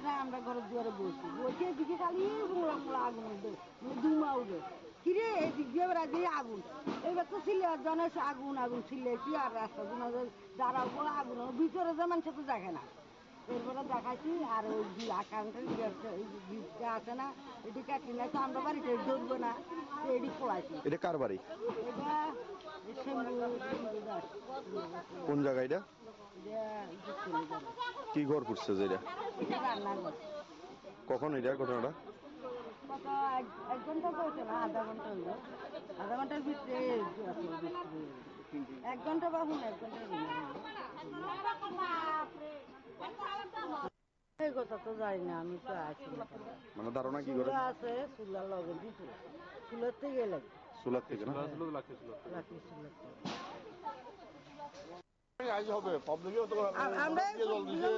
না আমরা ঘরের দুয়ারে বসি বসে এদিকে খালি মোড়া মোড়া আগুন উঠবে ধুমা উঠবে কিরে এদিক দিয়ে রাজি আগুন এবার তো ছিল জনে আগুন আগুন ছিল কি আর রাস্তা দাঁড়াবো আগুন ভিতরে যে মানুষ তো দেখে না এরপরে দেখাচ্ছি আর ওই আকাঙ্ক্ষের গিফটটা আছে না এটি কাটি না তো আমরা বাড়িতে ধরবো না এটি পড়াইছি। এটা কার বাড়ি? এটা কোন জায়গা এটা? কি ঘর করছে যেটা? রান্নাঘর। কখন এটা ঘটনাটা? কত এক ঘন্টা হয়েছে না আধা ঘন্টা হইল আধা ঘন্টার ভিতরে 1 ঘন্টা বা 1 ঘন্টা এই কথা তো জানি না আমি তো আছি মানে ধারণা কি করে আছে চুলার লগে দিছিল চুলার থেকে গেলে চুলার থেকে না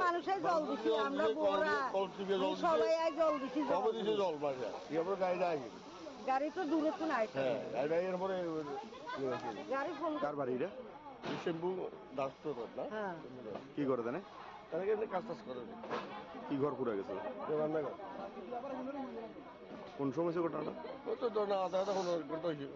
মানুষের জল দিচ্ছি আমরা সবাই জল দিচ্ছি গাড়ি তো দূরে তো নাই গাড়ি ফোন কার বাড়ি এটা? কি করে জানে কাজ টাজ করে কি ঘর পুরা গেছে? রান্নাঘর। কোন সময় ঘটনাটা? ওই তো ধর না আধা ঘন্টা 1 ঘন্টা হয়েছে।